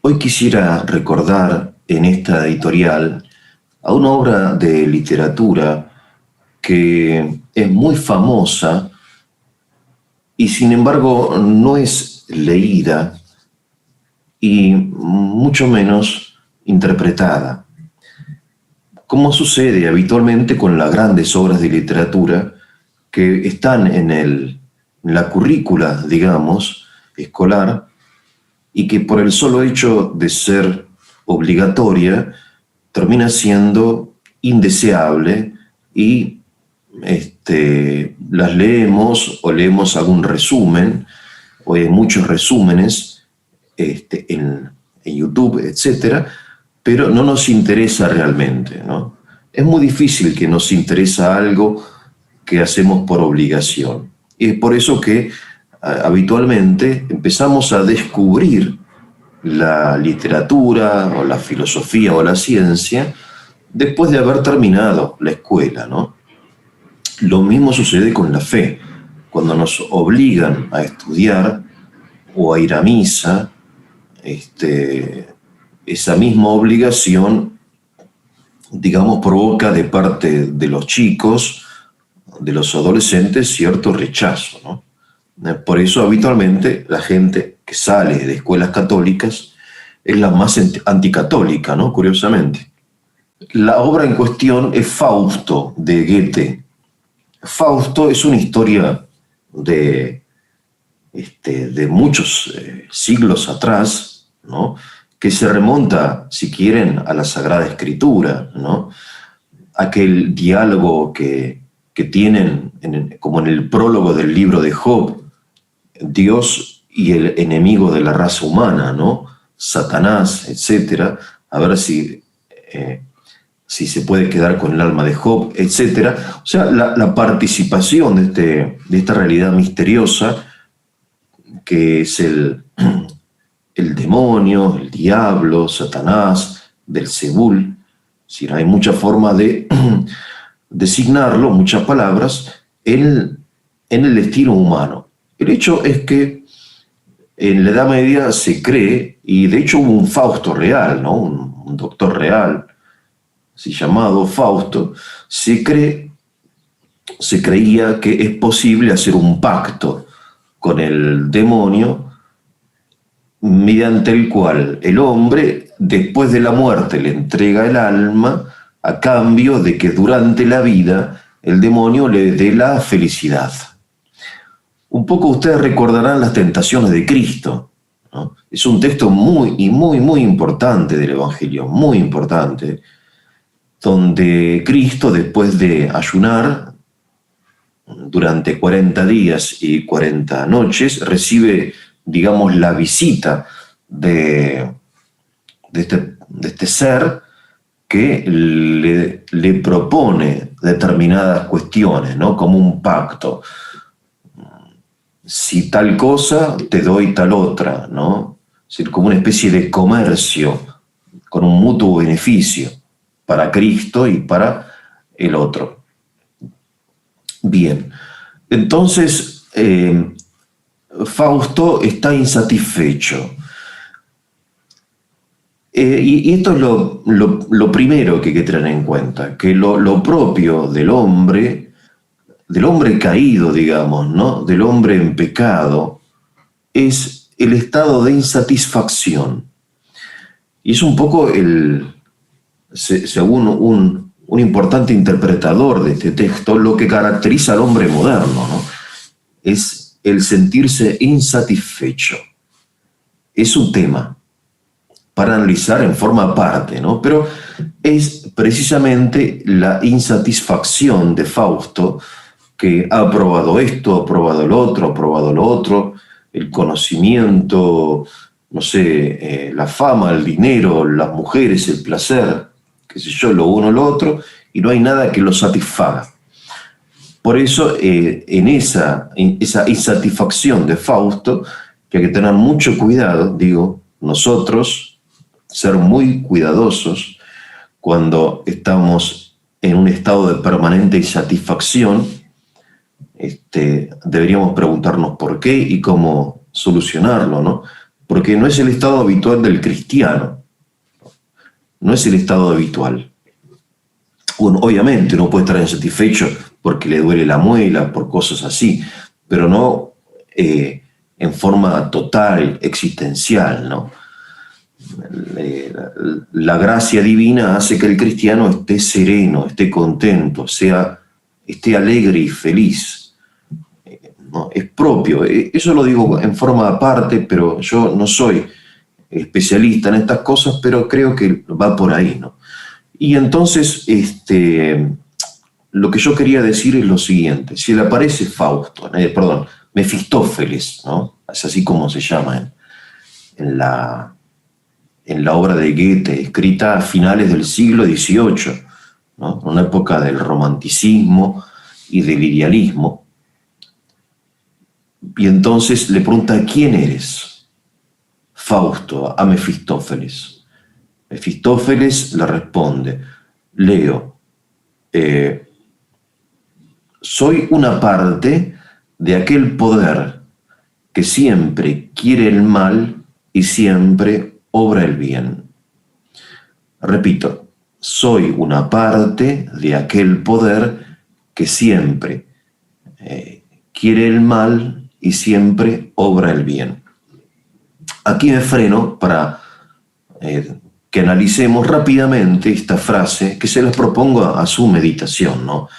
Hoy quisiera recordar en esta editorial a una obra de literatura que es muy famosa y sin embargo no es leída y mucho menos interpretada. Como sucede habitualmente con las grandes obras de literatura que están en la currícula, digamos, escolar, y que por el solo hecho de ser obligatoria termina siendo indeseable y las leemos o leemos algún resumen o hay muchos resúmenes en YouTube, etcétera, pero no nos interesa realmente, ¿no? Es muy difícil que nos interesa algo que hacemos por obligación. Y es por eso que habitualmente empezamos a descubrir la literatura o la filosofía o la ciencia después de haber terminado la escuela, ¿no? Lo mismo sucede con la fe. Cuando nos obligan a estudiar o a ir a misa, esa misma obligación, digamos, provoca de parte de los chicos, de los adolescentes, cierto rechazo, ¿no? Por eso habitualmente la gente que sale de escuelas católicas es la más anticatólica, ¿no? Curiosamente. La obra en cuestión es Fausto, de Goethe. Fausto es una historia de muchos siglos atrás, ¿no? Que se remonta, si quieren, a la Sagrada Escritura, ¿no? Aquel diálogo que tienen, como en el prólogo del libro de Job, Dios y el enemigo de la raza humana, ¿no? Satanás, etcétera. A ver si se puede quedar con el alma de Job, etcétera. O sea, la participación de esta realidad misteriosa que es el demonio, el diablo, Satanás, Belzebul. Es decir, hay muchas formas de designarlo, muchas palabras, en el estilo humano. El hecho es que en la Edad Media se cree, y de hecho hubo un Fausto real, ¿no? un doctor real, así llamado Fausto, se creía que es posible hacer un pacto con el demonio mediante el cual el hombre, después de la muerte, le entrega el alma a cambio de que durante la vida el demonio le dé la felicidad. Un poco ustedes recordarán las tentaciones de Cristo, ¿no? Es un texto muy importante del Evangelio, muy importante, donde Cristo, después de ayunar durante 40 días y 40 noches, recibe, digamos, la visita de este ser que le propone determinadas cuestiones, ¿no? Como un pacto. Si tal cosa, te doy tal otra, ¿no? Es decir, como una especie de comercio con un mutuo beneficio para Cristo y para el otro. Bien, entonces Fausto está insatisfecho. Y esto es lo primero que hay que tener en cuenta, que lo propio del hombre caído, digamos, ¿no? Del hombre en pecado, es el estado de insatisfacción. Y es un poco según un importante interpretador de este texto, lo que caracteriza al hombre moderno, ¿no? Es el sentirse insatisfecho. Es un tema para analizar en forma aparte, ¿no? Pero es precisamente la insatisfacción de Fausto que ha probado esto, ha probado lo otro, el conocimiento, no sé, la fama, el dinero, las mujeres, el placer, qué sé yo, lo uno, lo otro, y no hay nada que lo satisfaga. Por eso, en esa insatisfacción de Fausto, que hay que tener mucho cuidado, digo, nosotros, ser muy cuidadosos cuando estamos en un estado de permanente insatisfacción. Deberíamos preguntarnos por qué y cómo solucionarlo, ¿no? porque no es el estado habitual del cristiano, no es el estado habitual. Bueno, obviamente uno puede estar insatisfecho porque le duele la muela, por cosas así, pero no en forma total, existencial, ¿no? La gracia divina hace que el cristiano esté sereno, esté contento, esté alegre y feliz. ¿No? Es propio. Eso lo digo en forma aparte, pero yo no soy especialista en estas cosas, pero creo que va por ahí, ¿no? Y entonces, lo que yo quería decir es lo siguiente. Si le aparece Fausto, perdón, Mefistófeles, ¿no? Es así como se llama en la obra de Goethe, escrita a finales del siglo XVIII, ¿no? Una época del romanticismo y del idealismo. Y entonces le pregunta, ¿quién eres? Fausto, a Mefistófeles. Mefistófeles le responde, leo, soy una parte de aquel poder que siempre quiere el mal y siempre obra el bien. Repito, soy una parte de aquel poder que siempre quiere el mal y siempre obra el bien. Aquí me freno para que analicemos rápidamente esta frase que se les propongo a su meditación, ¿no?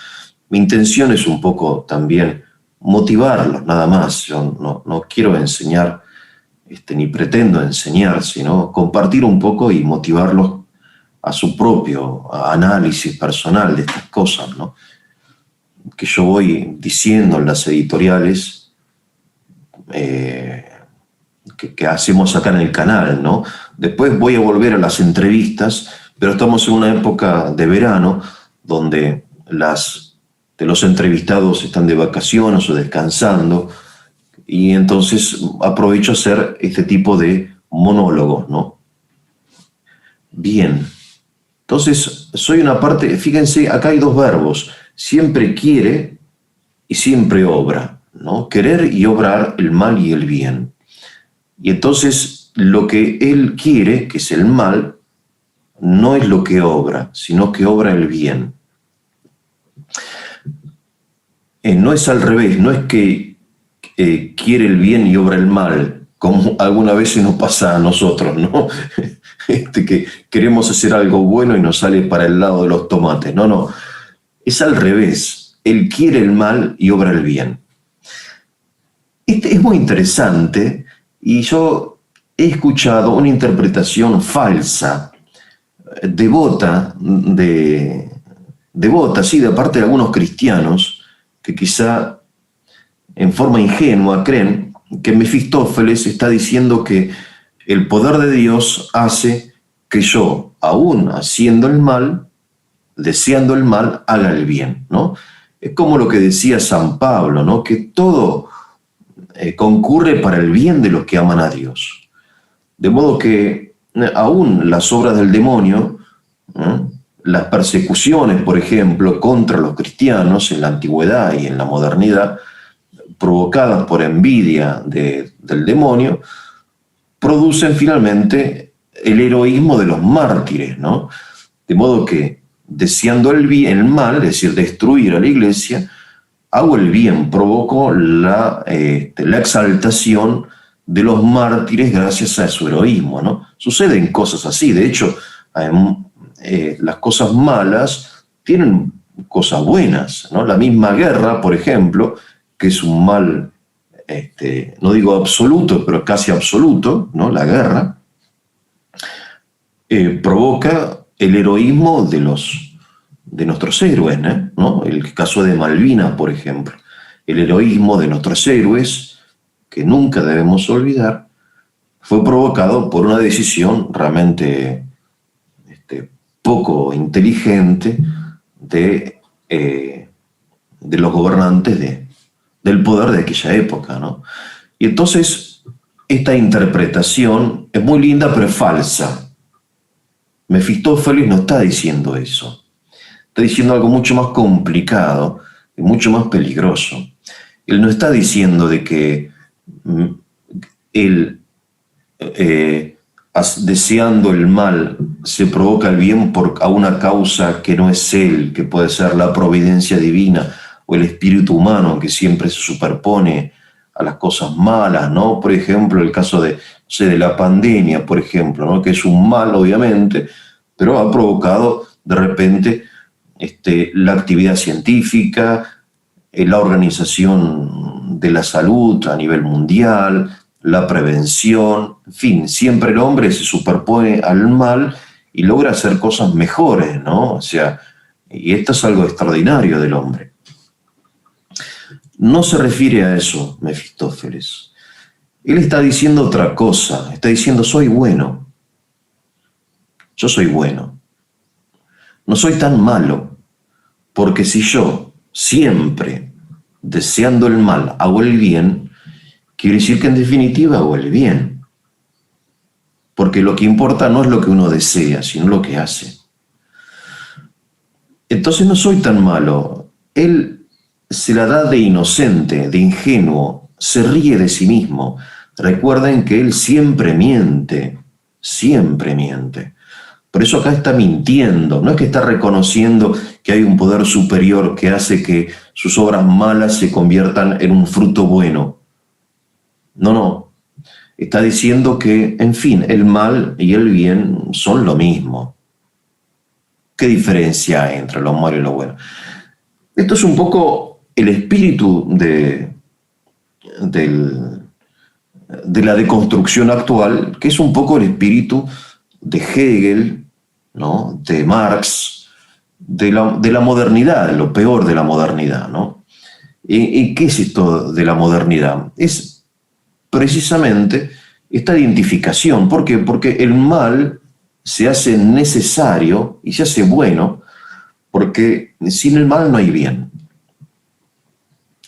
Mi intención es un poco también motivarlos, nada más. Yo no quiero enseñar, ni pretendo enseñar, sino compartir un poco y motivarlos a su propio análisis personal de estas cosas, ¿no? Que yo voy diciendo en las editoriales que hacemos acá en el canal, ¿no? Después voy a volver a las entrevistas, pero estamos en una época de verano donde los entrevistados están de vacaciones o descansando, y entonces aprovecho a hacer este tipo de monólogos, ¿no? Bien, entonces soy una parte, fíjense, acá hay dos verbos, siempre quiere y siempre obra, ¿no? Querer y obrar el mal y el bien. Y entonces lo que él quiere, que es el mal, no es lo que obra, sino que obra el bien. No es al revés, no es que quiere el bien y obra el mal, como alguna vez nos pasa a nosotros, ¿no? Que queremos hacer algo bueno y nos sale para el lado de los tomates. No, es al revés. Él quiere el mal y obra el bien. Es muy interesante y yo he escuchado una interpretación falsa, devota, sí, de parte de algunos cristianos que quizá en forma ingenua creen que Mefistófeles está diciendo que el poder de Dios hace que yo, aún haciendo el mal, deseando el mal, haga el bien, ¿no? Es como lo que decía San Pablo, ¿no? Que todo concurre para el bien de los que aman a Dios. De modo que aún las obras del demonio, las persecuciones, por ejemplo, contra los cristianos en la antigüedad y en la modernidad, provocadas por envidia del demonio, producen finalmente el heroísmo de los mártires, ¿no? De modo que, deseando el mal, es decir, destruir a la iglesia, hago el bien, provoco la exaltación de los mártires gracias a su heroísmo, ¿no? Suceden cosas así. De hecho, las cosas malas tienen cosas buenas, ¿no? La misma guerra, por ejemplo, que es un mal, no digo absoluto, pero casi absoluto, ¿no? La guerra provoca el heroísmo de nuestros héroes, ¿no? El caso de Malvinas, por ejemplo. El heroísmo de nuestros héroes, que nunca debemos olvidar, fue provocado por una decisión realmente poco inteligente de los gobernantes del poder de aquella época, ¿no? Y entonces esta interpretación es muy linda, pero es falsa. Mefistófeles no está diciendo eso. Está diciendo algo mucho más complicado y mucho más peligroso. Él no está diciendo de que deseando el mal, se provoca el bien a una causa que no es él, que puede ser la providencia divina o el espíritu humano que siempre se superpone a las cosas malas, ¿no? Por ejemplo, el caso de, no sé, de la pandemia, por ejemplo, ¿no? Que es un mal, obviamente, pero ha provocado de repente la actividad científica, la organización de la salud a nivel mundial, la prevención, en fin, siempre el hombre se superpone al mal y logra hacer cosas mejores, ¿no? O sea, y esto es algo extraordinario del hombre. No se refiere a eso, Mefistófeles. Él está diciendo otra cosa, está diciendo, soy bueno, yo soy bueno, no soy tan malo, porque si yo siempre, deseando el mal, hago el bien, quiere decir que en definitiva hago el bien. Porque lo que importa no es lo que uno desea, sino lo que hace. Entonces no soy tan malo. Él se la da de inocente, de ingenuo, se ríe de sí mismo. Recuerden que él siempre miente, siempre miente. Por eso acá está mintiendo, no es que está reconociendo que hay un poder superior que hace que sus obras malas se conviertan en un fruto bueno. No, no. Está diciendo que, en fin, el mal y el bien son lo mismo. ¿Qué diferencia hay entre lo malo y lo bueno? Esto es un poco el espíritu de la deconstrucción actual, que es un poco el espíritu de Hegel, ¿no? De Marx, de la modernidad, lo peor de la modernidad, ¿no? ¿Y qué es esto de la modernidad? Es precisamente esta identificación. ¿Por qué? Porque el mal se hace necesario y se hace bueno, porque sin el mal no hay bien.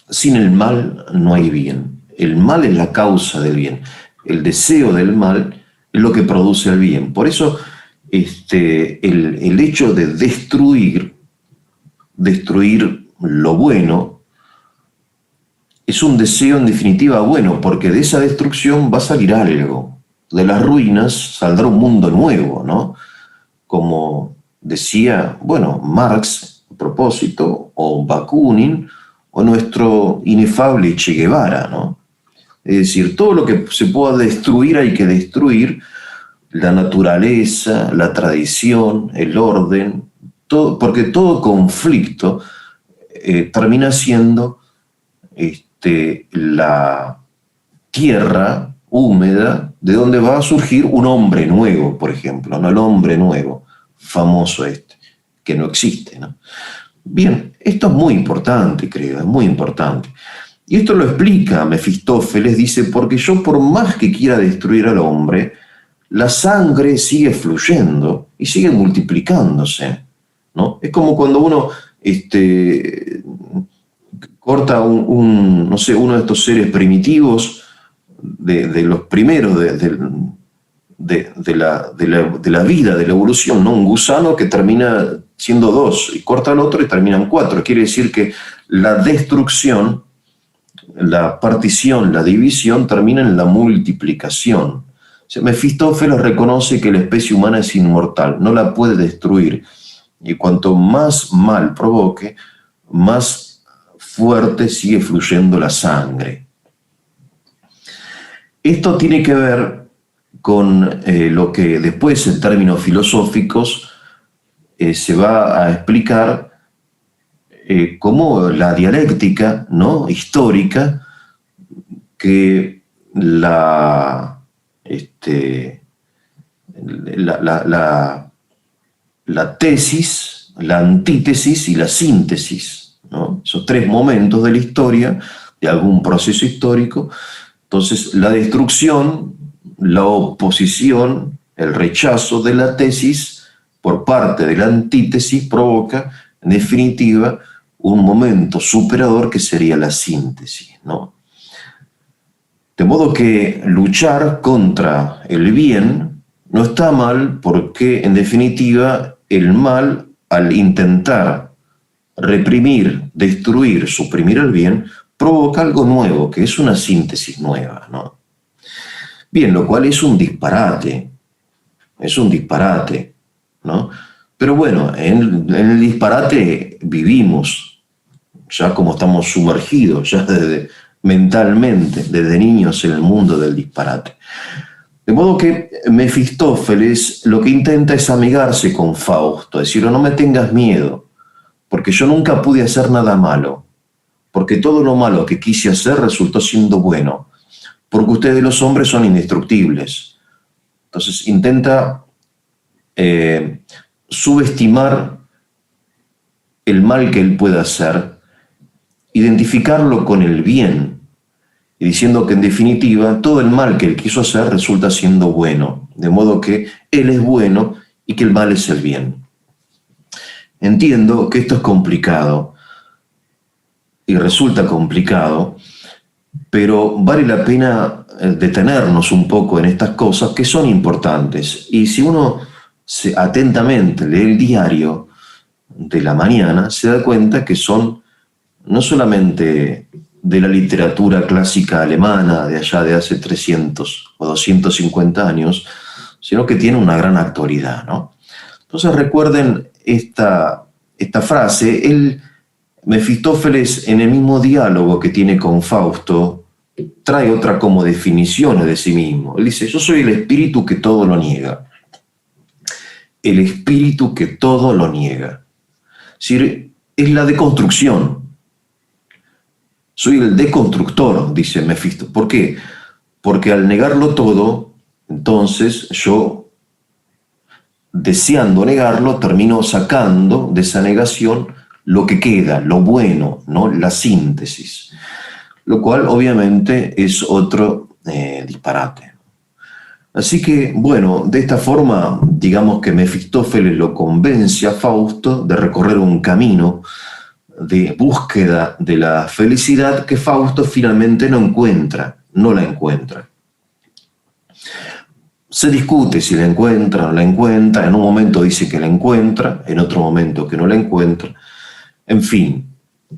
Sin el mal no hay bien. El mal es la causa del bien. El deseo del mal es lo que produce el bien. Por eso el hecho de destruir lo bueno, es un deseo en definitiva bueno, porque de esa destrucción va a salir algo. De las ruinas saldrá un mundo nuevo, ¿no? Como decía, bueno, Marx, a propósito, o Bakunin, o nuestro inefable Che Guevara, ¿no? Es decir, todo lo que se pueda destruir hay que destruir, la naturaleza, la tradición, el orden, todo, porque todo conflicto termina siendo la tierra húmeda de donde va a surgir un hombre nuevo, por ejemplo, ¿no? El hombre nuevo, famoso que no existe, ¿no? Bien, esto es muy importante, creo, es muy importante. Y esto lo explica Mefistófeles, dice, porque yo por más que quiera destruir al hombre, la sangre sigue fluyendo y sigue multiplicándose, ¿no? Es como cuando uno corta no sé, uno de estos seres primitivos, de los primeros de la vida, de la evolución, ¿no? Un gusano que termina siendo 2 y corta al otro y terminan 4. Quiere decir que la destrucción, la partición, la división termina en la multiplicación. O sea, Mefistófeles reconoce que la especie humana es inmortal, no la puede destruir. Y cuanto más mal provoque, más fuerte sigue fluyendo la sangre. Esto tiene que ver con lo que después en términos filosóficos se va a explicar como la dialéctica, ¿no? Histórica, que la tesis, la antítesis y la síntesis, ¿no? Esos 3 momentos de la historia, de algún proceso histórico. Entonces, la destrucción, la oposición, el rechazo de la tesis por parte de la antítesis provoca, en definitiva, un momento superador que sería la síntesis, ¿no? De modo que luchar contra el bien no está mal porque, en definitiva, el mal, al intentar reprimir, destruir, suprimir el bien, provoca algo nuevo, que es una síntesis nueva, ¿no? Bien, lo cual es un disparate, ¿no? Pero bueno, en el disparate vivimos, ya como estamos sumergidos, ya mentalmente, desde niños en el mundo del disparate. De modo que Mefistófeles lo que intenta es amigarse con Fausto, decirle, no me tengas miedo, porque yo nunca pude hacer nada malo, porque todo lo malo que quise hacer resultó siendo bueno, porque ustedes los hombres son indestructibles. Entonces intenta subestimar el mal que él puede hacer, identificarlo con el bien, y diciendo que en definitiva todo el mal que él quiso hacer resulta siendo bueno, de modo que él es bueno y que el mal es el bien. Entiendo que esto es complicado y resulta complicado, pero vale la pena detenernos un poco en estas cosas que son importantes. Y si uno atentamente lee el diario de la mañana, se da cuenta que son no solamente de la literatura clásica alemana de allá de hace 300 o 250 años, sino que tiene una gran actualidad, ¿no? Entonces recuerden esta frase. Mefistófeles, en el mismo diálogo que tiene con Fausto, trae otra como definición de sí mismo. Él dice, yo soy el espíritu que todo lo niega. El espíritu que todo lo niega. Es decir, es la deconstrucción. Soy el deconstructor, dice Mefistófeles. ¿Por qué? Porque al negarlo todo, entonces yo, deseando negarlo, termino sacando de esa negación lo que queda, lo bueno, ¿no? La síntesis. Lo cual obviamente es otro disparate. Así que, bueno, de esta forma, digamos que Mefistófeles lo convence a Fausto de recorrer un camino de búsqueda de la felicidad que Fausto finalmente no la encuentra. Se discute si la encuentra o no la encuentra, en un momento dice que la encuentra, en otro momento que no la encuentra. En fin,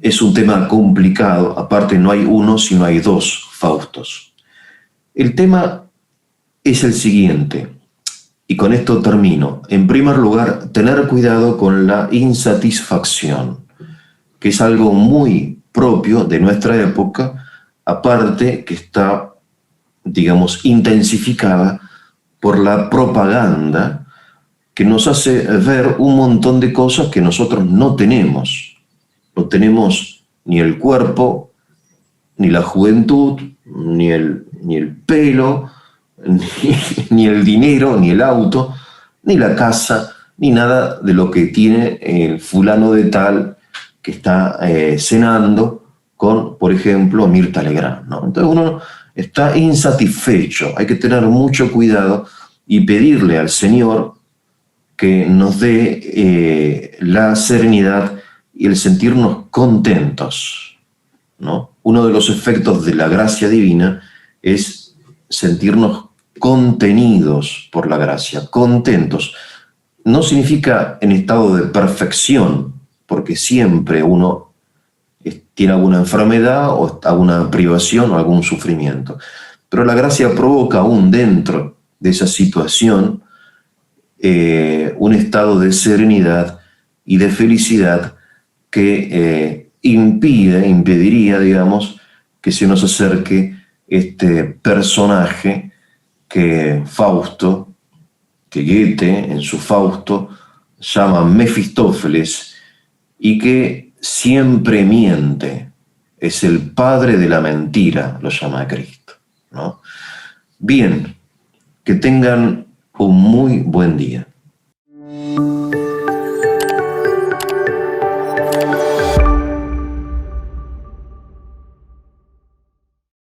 es un tema complicado, aparte no hay uno, sino hay dos Faustos. El tema es el siguiente, y con esto termino. En primer lugar, tener cuidado con la insatisfacción, que es algo muy propio de nuestra época, aparte que está, digamos, intensificada por la propaganda que nos hace ver un montón de cosas que nosotros no tenemos. No tenemos ni el cuerpo, ni la juventud, ni el pelo, ni el dinero, ni el auto, ni la casa, ni nada de lo que tiene el fulano de tal que está cenando con, por ejemplo, Mirta Legrand, ¿no? Entonces uno está insatisfecho, hay que tener mucho cuidado y pedirle al Señor que nos dé la serenidad y el sentirnos contentos, ¿no? Uno de los efectos de la gracia divina es sentirnos contenidos por la gracia, contentos. No significa en estado de perfección, porque siempre uno tiene alguna enfermedad o alguna privación o algún sufrimiento. Pero la gracia provoca aún dentro de esa situación un estado de serenidad y de felicidad que impediría, digamos, que se nos acerque este personaje que Fausto, que Goethe en su Fausto llama Mefistófeles y que siempre miente, es el padre de la mentira, lo llama Cristo, ¿no? Bien, que tengan un muy buen día.